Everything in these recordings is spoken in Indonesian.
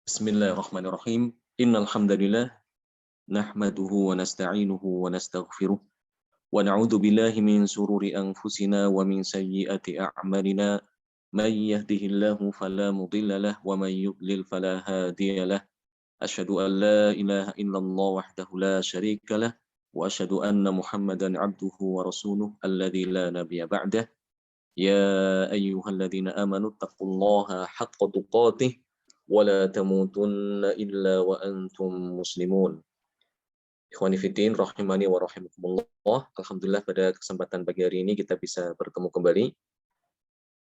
Bismillahirrahmanirrahim. Innal hamdalillah nahmaduhu wa nasta'inuhu wa nastaghfiruh wa na'udzu billahi min shururi anfusina wa min sayyiati a'malina. May yahdihillahu fala mudilla lahu wa may yudlil fala hadiya lahu. Asyhadu an la ilaha illallah wahdahu la syarika lahu wa asyhadu anna Muhammadan 'abduhu wa rasuluh alladzi la nabiyya ba'dah. Ya ayyuhalladzina amanu taqullaha haqqa tuqatih wa la tamutunna illa wa antum muslimun. Ikhwani fiddin rahimani wa rahimakumullah. Alhamdulillah pada kesempatan pagi hari ini kita bisa bertemu kembali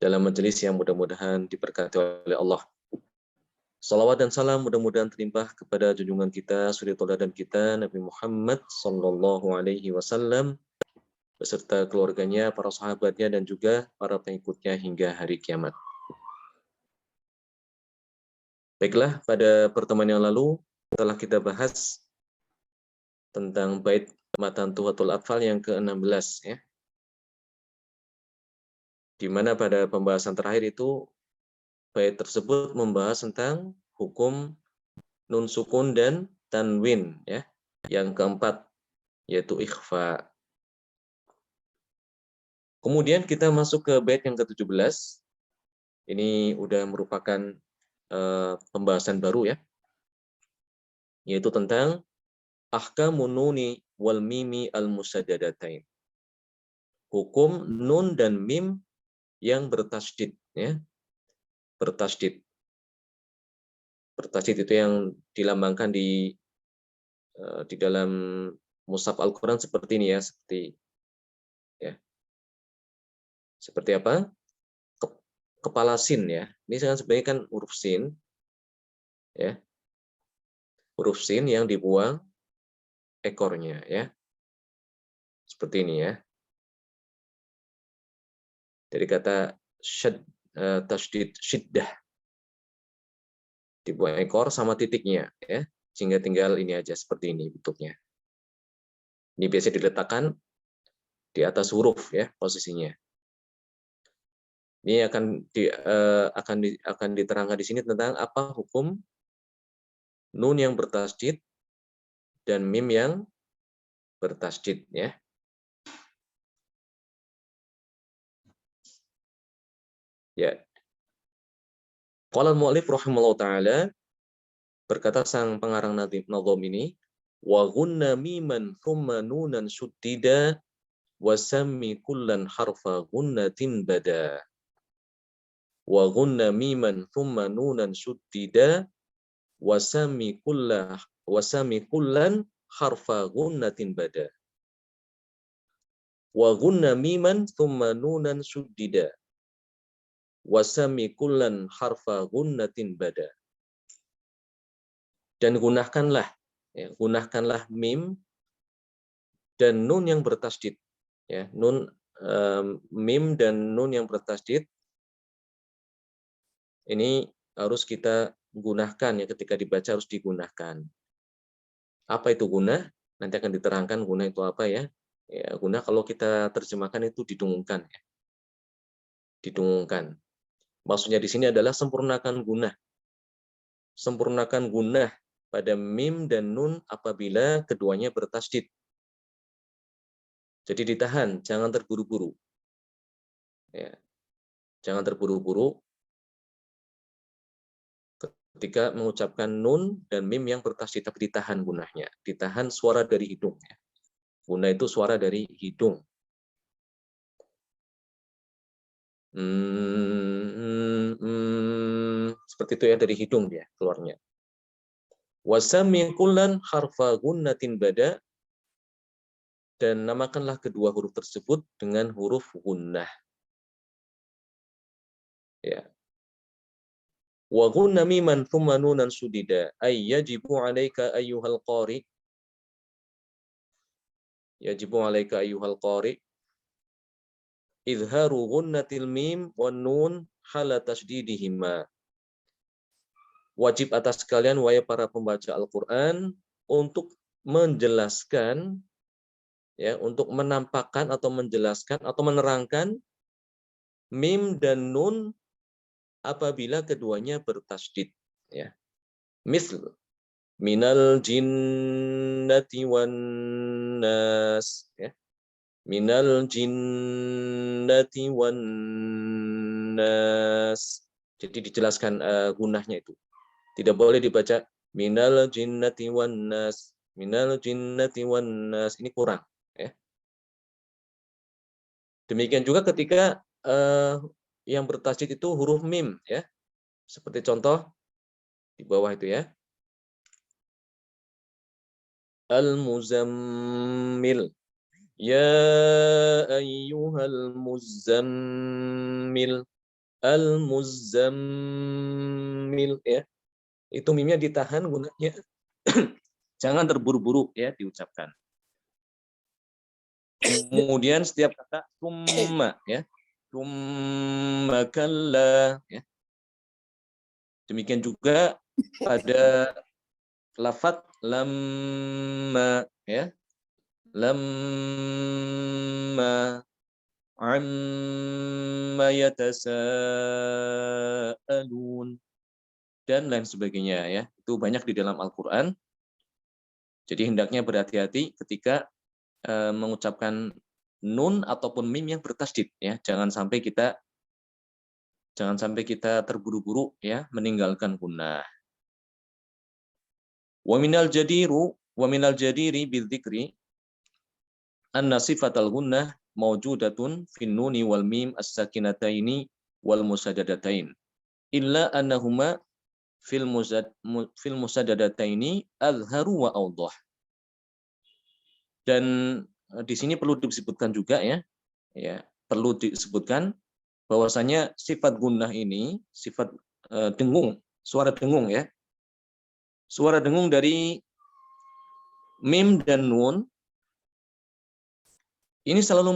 dalam majelis yang mudah-mudahan diberkati oleh Allah. Salawat dan salam mudah-mudahan terlimpah kepada junjungan kita, suri tauladan kita Nabi Muhammad sallallahu alaihi wasallam beserta keluarganya, para sahabatnya dan juga para pengikutnya hingga hari kiamat. Baiklah, pada pertemuan yang lalu telah kita bahas tentang bait Matan Tuhfatul Atfal yang ke-16 ya. Di mana pada pembahasan terakhir itu bait tersebut membahas tentang hukum nun sukun dan tanwin ya. Yang keempat yaitu ikhfa. Kemudian kita masuk ke bait yang ke-17. Ini udah merupakan pembahasan baru ya. Yaitu tentang ahkamun nuni wal mimi al musaddadatain. Hukum nun dan mim yang bertasydid ya. Bertasydid. Bertasydid itu yang dilambangkan di dalam mushaf Al-Qur'an seperti ini ya, seperti apa? Kepala sin ya. Ini sebenarnya kan huruf sin ya. Huruf sin yang dibuang ekornya ya. Seperti ini ya. Dari kata tasydid syiddah. Dibuang ekor sama titiknya ya. Sehingga tinggal ini aja seperti ini bentuknya. Ini biasa diletakkan di atas huruf ya posisinya. Ini akan diterangkan di sini tentang apa hukum nun yang bertasydid dan mim yang bertasydid ya. Ya. Qala al-mu'allif rahimahullah taala, berkata sang pengarang nazm ini, wa ghunna miman thumma nunan suddida wa sammi kullan harfa ghunnatin bada. Wa ghunna miman thumma nunan suddida wa sammi kullan harfa ghunnatin bada. Wa ghunna miman thumma nunan suddida wa sammi kullan harfa ghunnatin bada. Dan gunakanlah mim dan nun yang bertasydid ya. Mim dan nun yang bertasydid ini harus kita gunakan ya, ketika dibaca harus digunakan. Apa itu guna? Nanti akan diterangkan guna itu apa ya. Ya, guna kalau kita terjemahkan itu didengungkan ya. Didengungkan. Maksudnya di sini adalah sempurnakan guna. Sempurnakan guna pada mim dan nun apabila keduanya bertasydid. Jadi ditahan, jangan terburu-buru. Ya. Jangan terburu-buru ketika mengucapkan nun dan mim yang bertasydid, tapi ditahan gunahnya. Ditahan suara dari hidung. Ya. Guna itu suara dari hidung. Seperti itu ya, dari hidung dia keluarnya. Wasami kullan harfa gunnatin bada, dan namakanlah kedua huruf tersebut dengan huruf gunnah. Ya. Wa gunna miman thumma nunan sudida ay yajibu 'alaika ayyuhal qari. Yajibu 'alaika ayyuhal qari izharu gunnatil mim wan nun hala tasydidihima. Wajib atas kalian wahai para pembaca Al-Qur'an untuk menjelaskan ya, untuk menampakkan atau menjelaskan atau menerangkan mim dan nun apabila keduanya bertasydid ya. Misl minal jinnati wan nas, ya. Minal jinnati wan nas. Jadi dijelaskan gunahnya itu. Tidak boleh dibaca minal jinnati wan nas. Minal jinnati wan nas. Ini kurang, ya. Demikian juga ketika yang bertasydid itu huruf mim, ya. Seperti contoh di bawah itu, ya. Al-muzammil. Ya ayyuhal muzammil. Al-muzammil, ya. Itu mimnya ditahan gunanya. Jangan terburu-buru, ya, diucapkan. Kemudian setiap kata summa, ya. Summa kalla, ya. Demikian juga pada lafaz lamma, ya. Lamma amma yatasaalun dan lain sebagainya, ya. Itu banyak di dalam Al-Qur'an. Jadi hendaknya berhati-hati ketika mengucapkan nun ataupun mim yang bertasydid, ya. Jangan sampai kita terburu-buru, ya, meninggalkan gunnah. Wa minal jadiri bidzikri anna sifatal gunnah mawjudatun fin nuni wal mim as-sakinataini wal musaddadataini illa annahuma fil musaddadataini azharu wa awdah. Dan di sini perlu disebutkan juga, ya, perlu disebutkan bahwasanya sifat gunnah ini sifat dengung, suara dengung, ya. Suara dengung dari mim dan nun ini selalu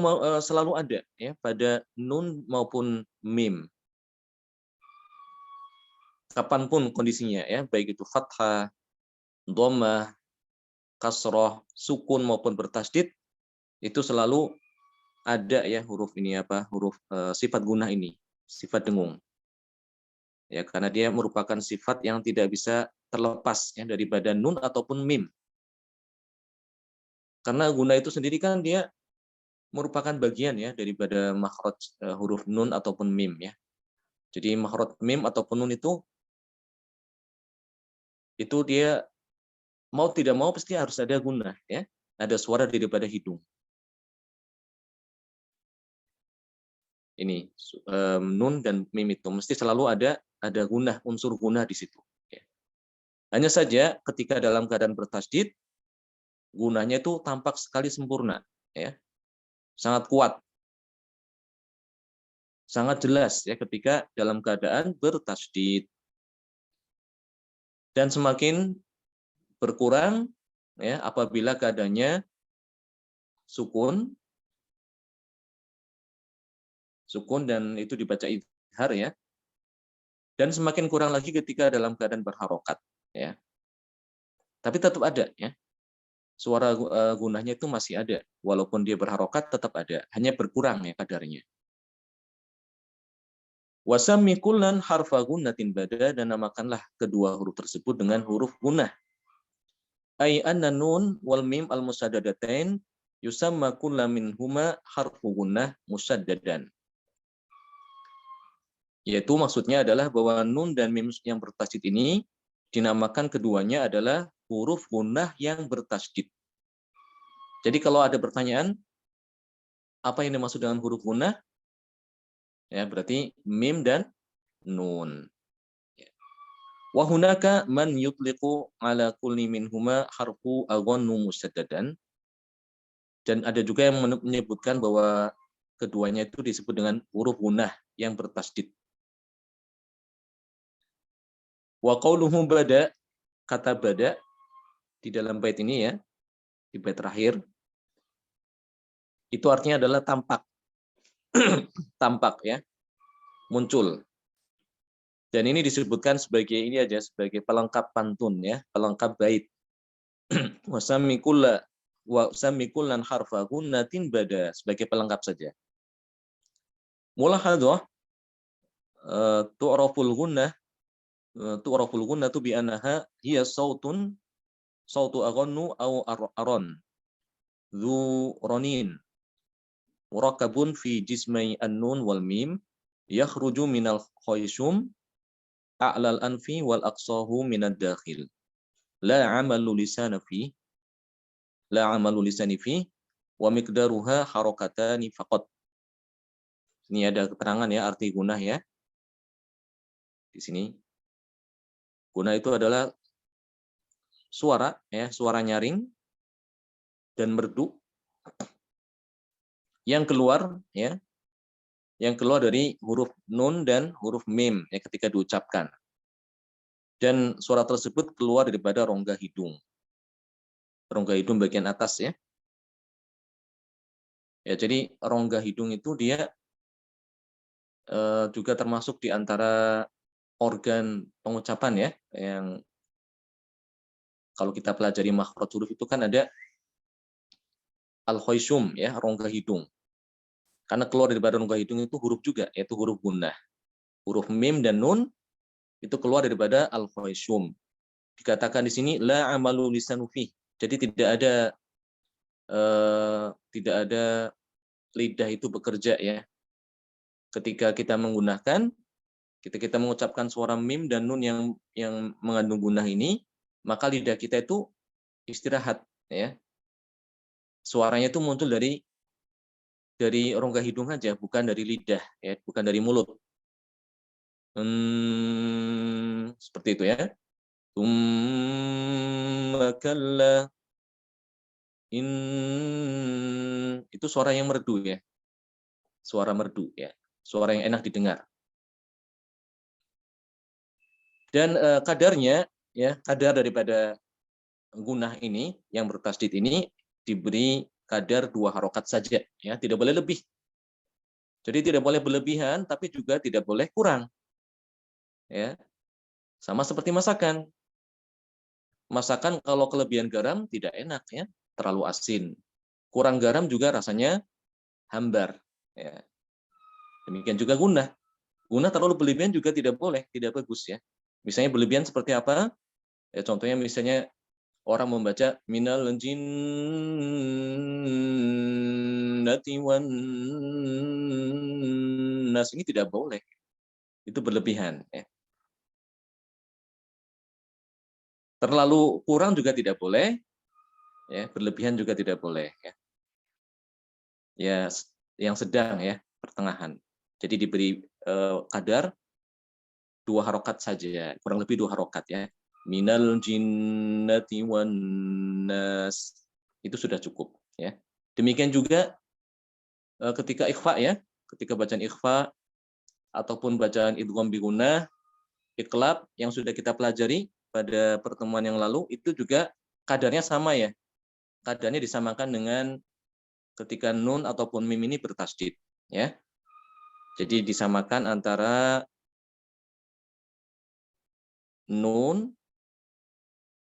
ada, ya, pada nun maupun mim. Kapanpun kondisinya, ya, baik itu fathah, dhammah, kasroh, sukun maupun bertasydid, itu selalu ada, ya, huruf ini huruf sifat gunnah ini, sifat dengung. Ya, karena dia merupakan sifat yang tidak bisa terlepas, ya, daripada nun ataupun mim. Karena gunnah itu sendiri kan dia merupakan bagian, ya, daripada makhraj huruf nun ataupun mim, ya. Jadi makhraj mim ataupun nun itu dia mau tidak mau pasti harus ada gunnah, ya. Ada suara daripada hidung. Ini nun dan mim itu mesti selalu ada gunnah, unsur gunnah di situ, ya. Hanya saja ketika dalam keadaan bertasydid gunnahnya itu tampak sekali sempurna, ya. Sangat kuat. Sangat jelas, ya, ketika dalam keadaan bertasydid. Dan semakin berkurang, ya, apabila keadaannya sukun dan itu dibaca idhar, ya. Dan semakin kurang lagi ketika dalam keadaan berharokat, ya. Tapi tetap ada, ya. Suara gunnahnya itu masih ada, walaupun dia berharokat tetap ada, hanya berkurang, ya, kadarnya. Wasammi kullan harfa gunnatin bada, dan namakanlah kedua huruf tersebut dengan huruf gunnah. Ai anna nun wal mim al musaddadatain yusamma kullu minhuma harfu gunnah musaddadan. Yaitu maksudnya adalah bahwa nun dan mim yang bertasydid ini dinamakan keduanya adalah huruf gunnah yang bertasydid. Jadi kalau ada pertanyaan apa yang dimaksud dengan huruf gunnah? Ya, berarti mim dan nun. Wa hunaka man yutliqu ala kulli minhuma harfu aghannu musaddadan. Dan ada juga yang menyebutkan bahwa keduanya itu disebut dengan huruf gunnah yang bertasydid. Wa qauluhu bada, kata bada di dalam bait ini, ya, di bait terakhir, itu artinya adalah tampak. Tampak, ya, muncul. Dan ini disebutkan sebagai ini aja, sebagai pelengkap pantun, ya, pelengkap bait. Wa sammi kullan harfa gunnatin bada, sebagai pelengkap saja. Mulahadhah tu'raful gunnah tu'raful gunnatu bi annaha hiya sautu aghannu au aron dzu ronin murakabun fi jismai an-nun wal mim yakhruju minal khayshum a'lal anfi wal aqsahu minad dakhil la amalu lisani fi la amalu lisani fi wa miqdaruha harakatani faqat. Ini ada keterangan ya arti gunah ya di sini. Gunah itu adalah suara ya, suara nyaring dan merdu yang keluar ya, yang keluar dari huruf nun dan huruf mim ya ketika diucapkan. Dan suara tersebut keluar daripada rongga hidung. Rongga hidung bagian atas ya. Ya, jadi rongga hidung itu dia juga termasuk di antara organ pengucapan ya, yang kalau kita pelajari makhraj huruf itu kan ada al-khayshum ya, rongga hidung. Karena keluar daripada rongga hidung itu huruf juga, yaitu huruf gunnah. Huruf mim dan nun itu keluar daripada al-khayshum. Dikatakan di sini la amalu lisanu fi. Jadi tidak ada lidah itu bekerja ya. Ketika kita menggunakan, kita mengucapkan suara mim dan nun yang mengandung gunnah ini, maka lidah kita itu istirahat ya. Suaranya itu muncul dari rongga hidung aja, bukan dari lidah ya, bukan dari mulut. Seperti itu ya. Kalla itu suara yang merdu ya. Suara merdu ya. Suara yang enak didengar. Dan kadarnya ya, kadar daripada gunah ini yang bertasdid ini diberi kadar 2 harokat saja ya, tidak boleh lebih. Jadi tidak boleh berlebihan tapi juga tidak boleh kurang. Ya. Sama seperti masakan. Masakan kalau kelebihan garam tidak enak ya, terlalu asin. Kurang garam juga rasanya hambar ya. Demikian juga gunah. Gunah terlalu berlebihan juga tidak boleh, tidak bagus ya. Misalnya berlebihan seperti apa? Ya, contohnya misalnya orang membaca minal jinnati wan nas, ini tidak boleh. Itu berlebihan ya. Terlalu kurang juga tidak boleh. Ya, berlebihan juga tidak boleh ya. Ya, yang sedang ya, pertengahan. Jadi diberi kadar 2 harokat saja, kurang lebih 2 harokat ya. Minal jinnati wan nas, itu sudah cukup ya. Demikian juga ketika ikhfa ya, ketika bacaan ikhfa ataupun bacaan idgham bi gunnah, iqlab yang sudah kita pelajari pada pertemuan yang lalu itu juga kadarnya sama ya. Kadarnya disamakan dengan ketika nun ataupun mim ini bertasdid ya. Jadi disamakan antara nun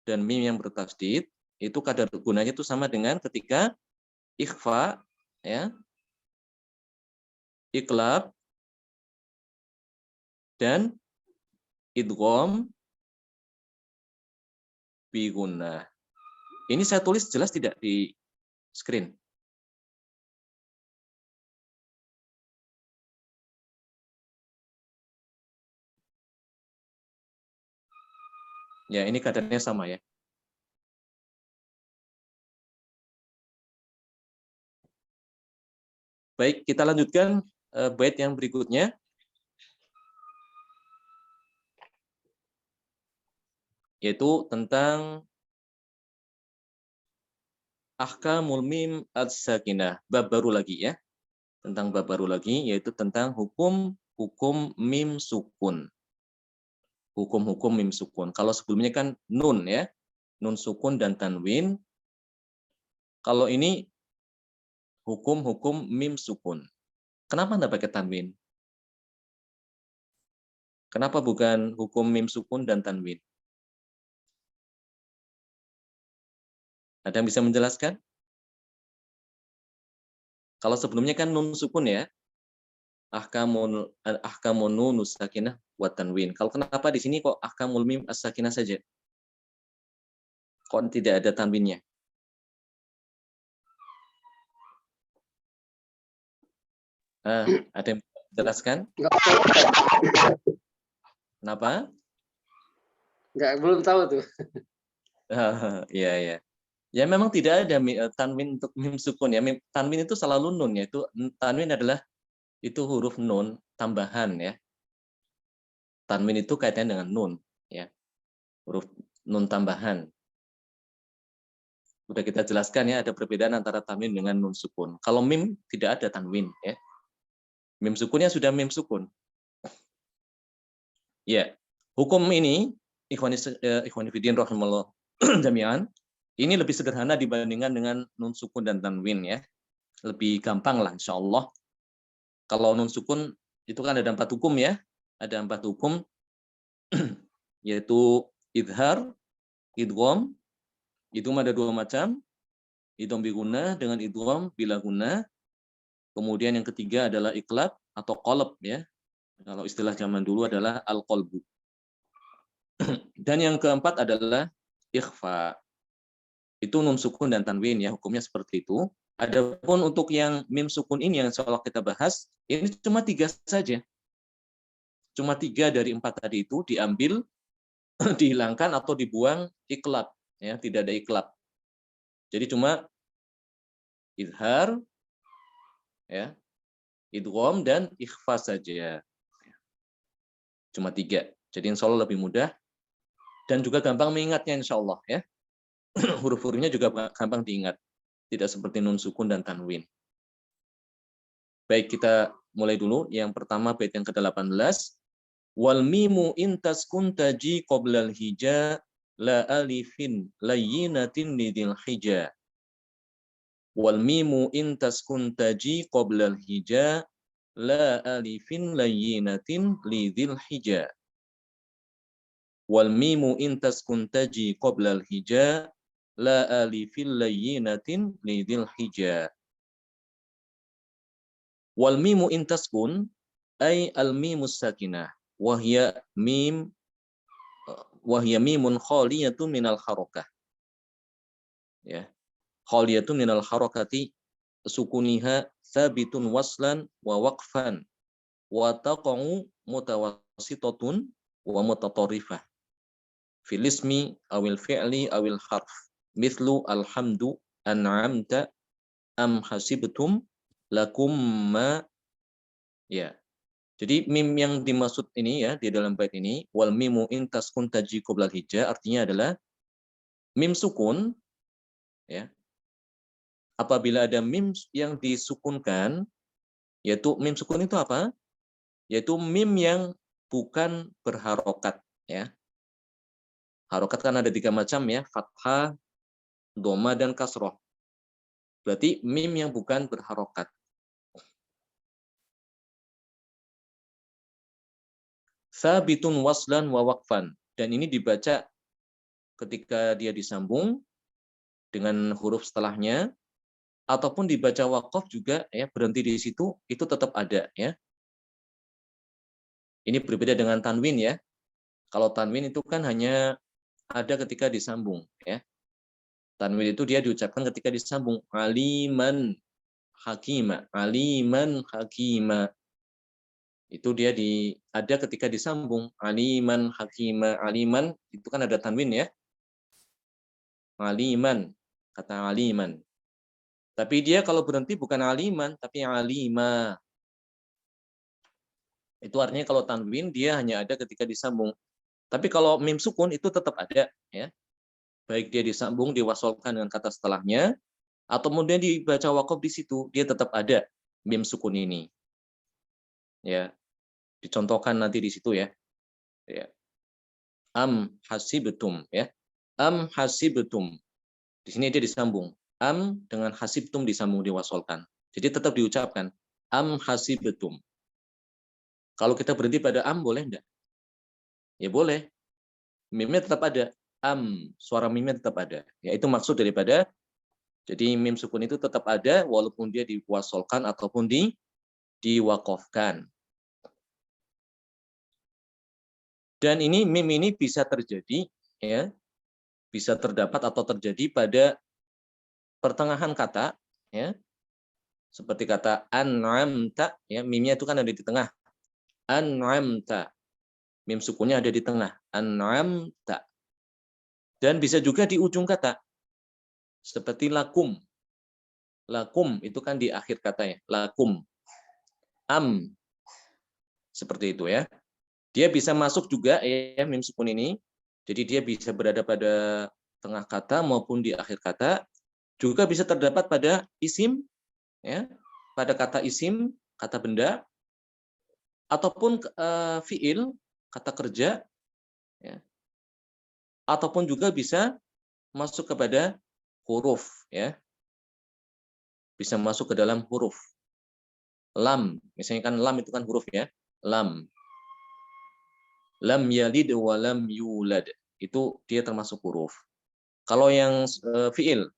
dan mim yang bertasdid, itu kadar gunanya itu sama dengan ketika ikhfa ya, iqlab dan idgham bi gunnah. Ini saya tulis jelas tidak di screen? Ya, ini kadarnya sama ya. Baik, kita lanjutkan bait yang berikutnya. Yaitu tentang ahkamul mim as-sakinah. Bab baru lagi ya. Tentang bab baru lagi, yaitu tentang hukum mim sukun. Hukum-hukum mim sukun. Kalau sebelumnya kan nun ya. Nun sukun dan tanwin. Kalau ini hukum-hukum mim sukun. Kenapa Anda pakai tanwin? Kenapa bukan hukum mim sukun dan tanwin? Ada yang bisa menjelaskan? Kalau sebelumnya kan nun sukun ya. ahkamun nun sakinah wa tanwin. Kalau kenapa di sini kok ahkamul mim as-sakinah saja? Kok tidak ada tanwinnya? Ada yang jelaskan? Kenapa? Belum tahu tuh. Iya, ya. Ya memang tidak ada tanwin untuk mim sukun ya. Tanwin itu selalu nun, yaitu tanwin adalah itu huruf nun tambahan ya. Tanwin itu kaitannya dengan nun ya. Huruf nun tambahan. Sudah kita jelaskan ya, ada perbedaan antara tanwin dengan nun sukun. Kalau mim tidak ada tanwin ya. Mim sukunnya sudah mim sukun. Ya. Hukum ini ikhwani fillah rahimallahu jami'an, ini lebih sederhana dibandingkan dengan nun sukun dan tanwin ya. Lebih gampang lah insya Allah. Kalau nun sukun itu kan ada 4 hukum ya. Ada 4 hukum yaitu idhar, idgham, idgham ada 2 macam. Idgham bi gunnah dengan idgham bila gunnah. Kemudian yang ketiga adalah iqlab atau qalb ya. Kalau istilah zaman dulu adalah al-qalbu. Dan yang keempat adalah ikhfa. Itu nun sukun dan tanwin ya, hukumnya seperti itu. Adapun untuk yang mim sukun ini yang insya Allah kita bahas, ini cuma 3 saja. Cuma 3 dari 4 tadi itu diambil, dihilangkan atau dibuang iklab. Ya, tidak ada iklab. Jadi cuma idhar, ya, idgham dan ikhfa saja. Cuma 3. Jadi insya Allah lebih mudah dan juga gampang mengingatnya insya Allah ya. Huruf-hurufnya juga gampang diingat. Tidak seperti nun sukun dan tanwin. Baik, kita mulai dulu. Yang pertama bait yang ke-18. Wal mimu in taskun taji qoblal hija la alifin layyinatin lidil hija. Wal mimu in taskun taji qoblal hija la alifin layyinatin lidil hija. Wal mimu in taskun taji qoblal hija la alifin layyinatin lidil hija. Wal mimu in taskun ay al mimus sakinah wahya mimun khaliyatun minal harakah. Ya. Khaliyatun minal harakati sukuniha sabitun waslan wa waqfan wa taqa'u mutawassitatun wa mutatarrifah fil ismi awil fi'li awil harf mithlu alhamdu an'amta am hasibtum lakum ma. Ya. Jadi mim yang dimaksud ini ya di dalam bait ini wal mimu in taskun taji qoblal hija artinya adalah mim sukun ya. Apabila ada mim yang disukunkan, yaitu mim sukun itu apa? Yaitu mim yang bukan berharokat ya. Harokat kan ada 3 macam ya, fathah, dhamma dan kasroh. Berarti mim yang bukan berharokat. Sabitun waslan wa waqfan. Dan ini dibaca ketika dia disambung dengan huruf setelahnya, ataupun dibaca waqaf juga ya, berhenti di situ, itu tetap ada ya. Ini berbeda dengan tanwin ya. Kalau tanwin itu kan hanya ada ketika disambung ya. Tanwin itu dia diucapkan ketika disambung. Aliman hakima, aliman hakima. Itu dia ada ketika disambung. Aliman hakima, aliman itu kan ada tanwin ya. Aliman, kata aliman. Tapi dia kalau berhenti bukan aliman, tapi alima. Itu artinya kalau tanwin dia hanya ada ketika disambung. Tapi kalau mim sukun itu tetap ada ya. Baik dia disambung, diwasolkan dengan kata setelahnya, atau kemudian dibaca waqaf di situ, dia tetap ada mim sukun ini. Ya. Dicontohkan nanti di situ ya. Ya. Am hasibtum ya. Am hasibtum. Di sini dia disambung. Am dengan hasibtum disambung diwasolkan. Jadi tetap diucapkan am hasibtum. Kalau kita berhenti pada am boleh enggak? Ya boleh. Mimnya tetap ada. Am, suara mimnya tetap ada. Ya itu maksud daripada jadi mim sukun itu tetap ada walaupun dia diwasolkan ataupun diwaqafkan. Dan ini mim ini bisa terjadi, ya, bisa terdapat atau terjadi pada pertengahan kata, ya, seperti kata an'amta, ya, mimnya itu kan ada di tengah. An'amta, mim sukunnya ada di tengah. An'amta. Dan bisa juga di ujung kata, seperti lakum. Lakum itu kan di akhir kata, ya, lakum. Seperti itu, ya. Dia bisa masuk juga, ya, mim sukun ini. Jadi dia bisa berada pada tengah kata maupun di akhir kata. Juga bisa terdapat pada isim, ya, pada kata isim, kata benda, ataupun fiil, kata kerja, ya, ataupun juga bisa masuk kepada huruf, ya, bisa masuk ke dalam huruf. Lam, misalnya kan lam itu kan huruf, ya, lam. Lam yalid wa lam yulad, itu dia termasuk huruf. Kalau yang fiil,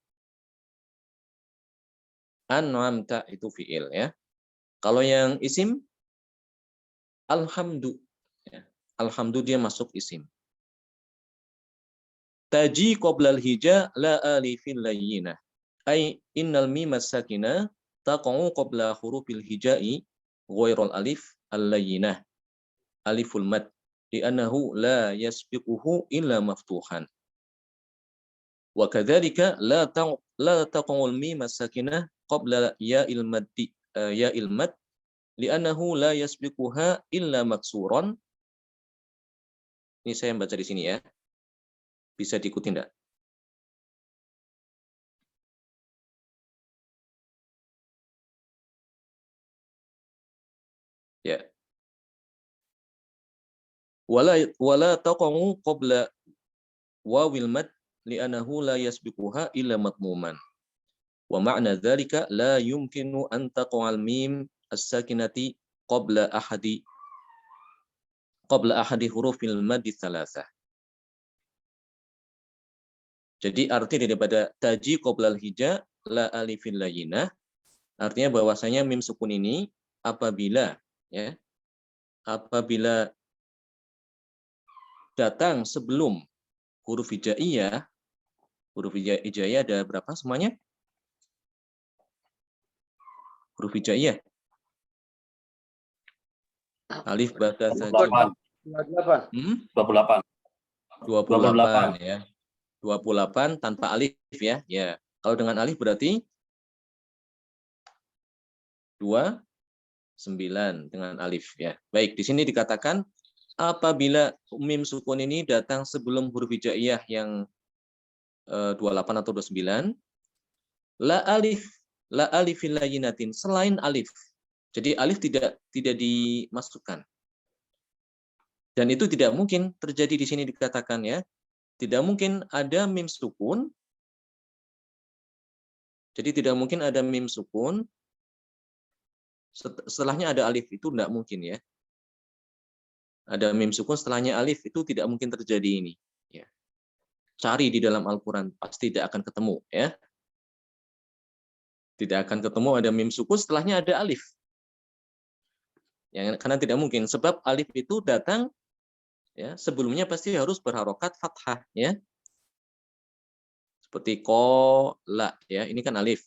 an'amta itu fiil, ya. Kalau yang isim, alhamdu, ya. Alhamdu dia masuk isim. Taji qoblal hija la alifil layyinah. Ay innal mim as-sakinah taqa'u qabla hurufil hijai ghairul alif al-layyinah. Aliful mad li'annahu la yasbiquhu illa maftuhan. Wa kadzalika la taqa'u al-mim as-sakinah qabla ya'il maddi ya'il mad li'annahu la yasbiquha illa maksuran. Ini saya baca di sini, ya. Bisa diikuti enggak? Ya. Wala taqa'u qabla wawil mad li'annahu la yasbiquha illa matmuman. Wa ma'na dzalika la yumkinu an taqa'al mim as-sakinati qabla ahadi hurufil mad tsalatsah. Jadi arti daripada taji qoblal hija la alifil layyinah, artinya bahwasanya mim sukun ini apabila, ya, apabila datang sebelum huruf hijaiyah ada berapa semuanya? Huruf hijaiyah. Alif, ba, ta, sa, jim. 28. 28, ya. 28 tanpa alif, ya. Ya. Kalau dengan alif berarti 29 dengan alif, ya. Baik, di sini dikatakan apabila mim sukun ini datang sebelum huruf hijaiyah yang 28 atau 29, la alifil layyinatin, selain alif. Jadi alif tidak dimasukkan. Dan itu tidak mungkin terjadi di sini dikatakan, ya. Tidak mungkin ada mim sukun. Jadi tidak mungkin ada mim sukun setelahnya ada alif, itu tidak mungkin, ya. Ada mim sukun setelahnya alif, itu tidak mungkin terjadi ini, ya. Cari di dalam Al-Qur'an pasti tidak akan ketemu, ya. Tidak akan ketemu ada mim sukun setelahnya ada alif. Ya, karena tidak mungkin, sebab alif itu datang, ya, sebelumnya pasti harus berharokat fathah, ya. Seperti qola, ya, ini kan alif.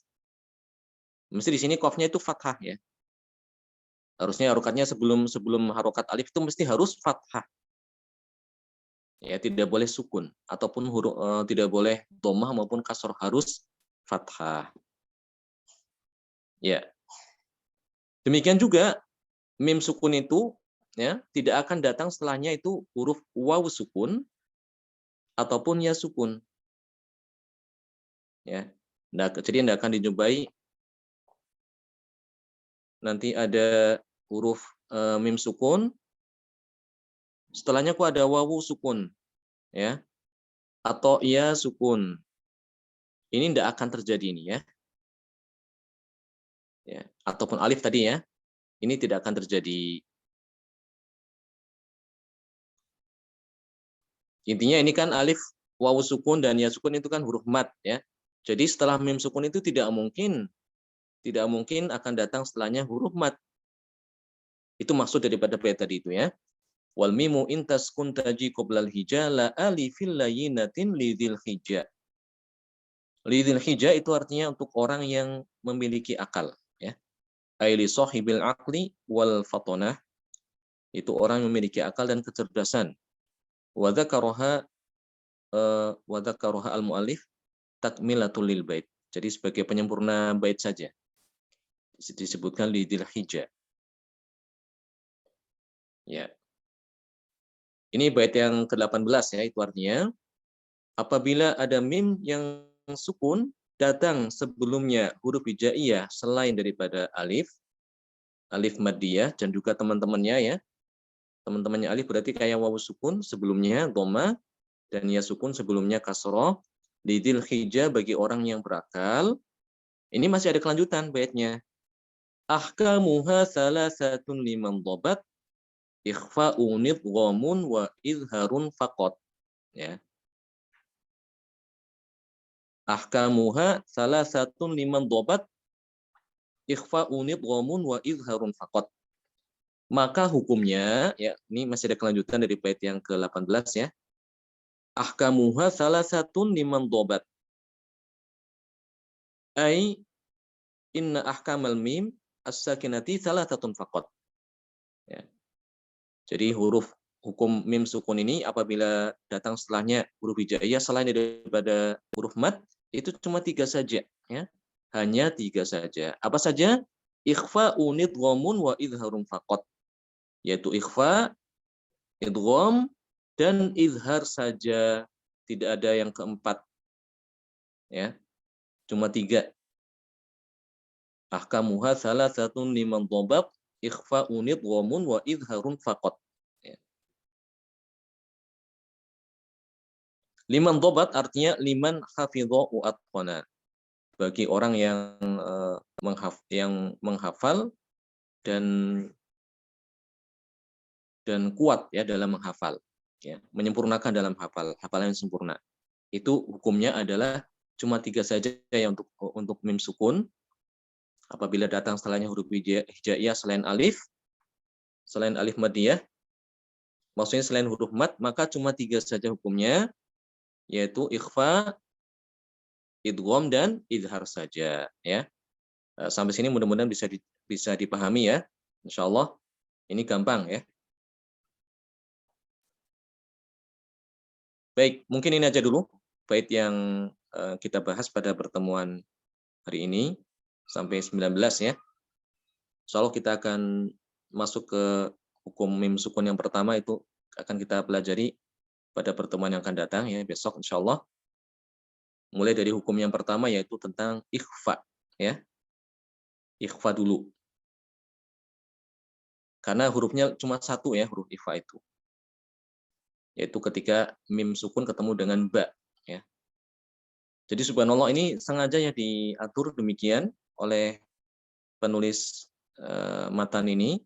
Mesti di sini qafnya itu fathah, ya. Harusnya harokatnya sebelum harokat alif itu mesti harus fathah. Ya, tidak boleh sukun ataupun tidak boleh dhammah maupun kasroh, harus fathah. Ya. Demikian juga mim sukun itu, ya, tidak akan datang setelahnya itu huruf waw sukun ataupun ya sukun. Ya. Nah, jadi tidak akan dijumpai nanti ada huruf mim sukun, setelahnya kok ada wawu sukun, ya, atau ya sukun. Ini tidak akan terjadi ini, ya. Ya, ataupun alif tadi, ya. Ini tidak akan terjadi. Intinya ini kan alif, wawu sukun dan ya sukun itu kan huruf mad, ya. Jadi setelah mim sukun itu tidak mungkin akan datang setelahnya huruf mad. Itu maksud daripada bait tadi itu ya. Wal mimu intas kun taji qoblal hija la alifil layinatin lidil hija. Lidil hija itu artinya untuk orang yang memiliki akal ya. Aili sahibil aqli wal fatonah, itu orang yang memiliki akal dan kecerdasan. Wa dzakaraha al-muallif takmilatul lil bait. Jadi sebagai penyempurna bait saja. Disebutkan lidil hija. Ya. Ini bait yang ke-18 ya, itu artinya apabila ada mim yang sukun datang sebelumnya huruf hijaiyah selain daripada alif, alif maddiyah dan juga teman-temannya ya. Teman-temannya alif berarti kayak wawu sukun sebelumnya dhamma dan ya sukun sebelumnya kasroh. Lidil hija bagi orang yang berakal. Ini masih ada kelanjutan baitnya. Ahkamuha salasatun liman dhabat ikhfa'u nidghamun wa izharun faqat. Ya. Ahkamuha salasatun liman dhabat ikhfa'u nidghamun wa izharun faqat. Maka hukumnya, ya, ini masih ada kelanjutan dari bait yang ke-18 ya. Ahkamuha salasatun liman dhabat. Ai inna ahkamal mim as-sakinati salasatun faqat. Ya. Jadi huruf hukum mim sukun ini apabila datang setelahnya huruf hijaiyah selain daripada huruf mad itu cuma 3 saja ya. Hanya 3 saja. Apa saja? Ikhfa'u nidghamun wa izharun faqat. Yaitu ikhfa, idgham dan izhar saja. Tidak ada yang keempat. Ya. Cuma 3. Ahkamuha salasatun liman dhabat ikhfa'u nidghamun wa izharun faqat. Ya. Liman dhabat artinya liman hafidha wa atqana. Bagi orang yang menghafal dan kuat ya dalam menghafal, ya, menyempurnakan dalam hafalan yang sempurna. Itu hukumnya adalah cuma 3 saja ya untuk mim sukun. Apabila datang setelahnya huruf hijaiyah selain alif maddiyah, maksudnya selain huruf mad, maka cuma 3 saja hukumnya, yaitu ikhfa, idgham dan izhar saja ya. Sampai sini mudah-mudahan bisa dipahami ya. Insyaallah ini gampang ya. Baik, mungkin ini aja dulu bait yang kita bahas pada pertemuan hari ini sampai 19 ya. Insyaallah kita akan masuk ke hukum mim sukun yang pertama, itu akan kita pelajari pada pertemuan yang akan datang ya, besok insyaallah. Mulai dari hukum yang pertama yaitu tentang ikhfa ya. Ikhfa dulu. Karena hurufnya cuma 1 ya, huruf ikhfa itu. Yaitu ketika mim sukun ketemu dengan ba ya. Jadi subhanallah ini sengaja ya diatur demikian oleh penulis matan ini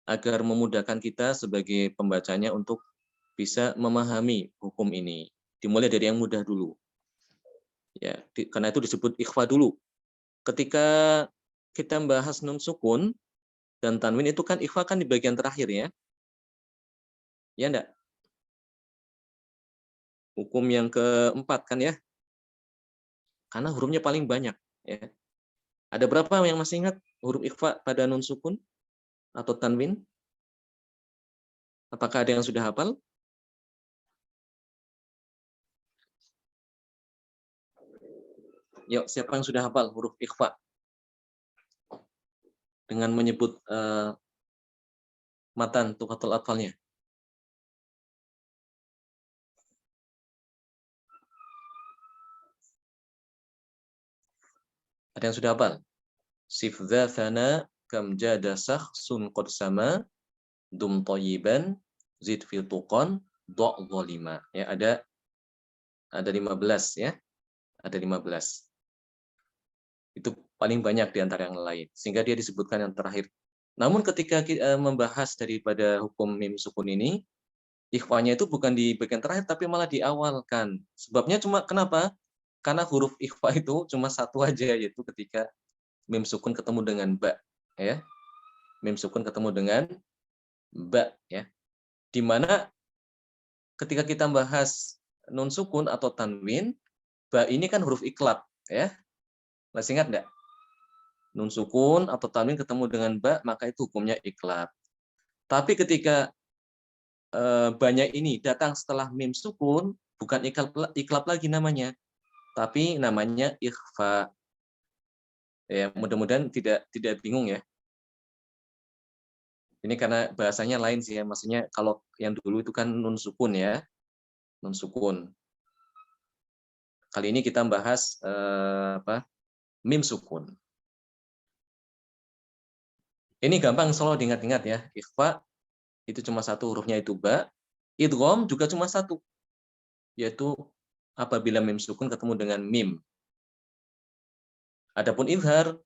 agar memudahkan kita sebagai pembacanya untuk bisa memahami hukum ini. Dimulai dari yang mudah dulu. Ya, karena itu disebut ikhfa dulu. Ketika kita membahas nun sukun dan tanwin itu kan ikhfa kan di bagian terakhir ya. Ya enggak? Hukum yang keempat kan ya. Karena hurufnya paling banyak ya. Ada berapa yang masih ingat huruf ikhfa pada nun sukun atau tanwin? Apakah ada yang sudah hafal? Yuk, siapa yang sudah hafal huruf ikhfa? Dengan menyebut matan Tuhfatul Atfalnya. Ada yang sudah hafal? Sif dzafana kam jadasah sun qad sama dum thayyiban zid fi tuqan dha zalima. Ya, ada 15 ya. Ada 15. Itu paling banyak di antara yang lain, sehingga dia disebutkan yang terakhir. Namun ketika kita membahas daripada hukum mim sukun ini, ikhfanya itu bukan di bagian terakhir tapi malah diawalkan. Sebabnya cuma kenapa? Karena huruf ikhfa itu cuma 1 aja, yaitu ketika mim sukun ketemu dengan ba ya. Mim sukun ketemu dengan ba ya. Di mana ketika kita bahas nun sukun atau tanwin, ba ini kan huruf iklab ya. Masih ingat enggak? Nun sukun atau tanwin ketemu dengan ba, maka itu hukumnya iklab. Tapi ketika banyak ini datang setelah mim sukun, bukan iklab lagi namanya, tapi namanya ikhfa. Ya, mudah-mudahan tidak bingung ya. Ini karena bahasanya lain sih ya, maksudnya kalau yang dulu itu kan nun sukun ya, nun sukun. Kali ini kita bahas mim sukun. Ini gampang selalu diingat-ingat ya. Ikhfa itu cuma satu hurufnya itu ba. Idgham juga cuma satu, yaitu apabila mim sukun ketemu dengan mim. Adapun izhar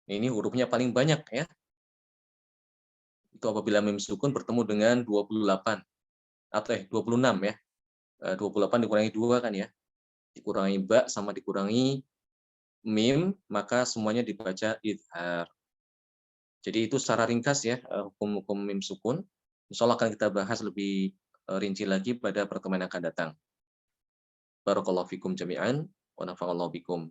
ini hurufnya paling banyak ya. Itu apabila mim sukun bertemu dengan 28 atau 26 ya. 28 dikurangi 2 kan ya. Dikurangi ba sama dikurangi mim, maka semuanya dibaca izhar. Jadi itu secara ringkas ya hukum-hukum mim sukun. Insya Allah akan kita bahas lebih rinci lagi pada pertemuan yang akan datang. Barakallahu fikum jami'an wa nafa'allahu bikum.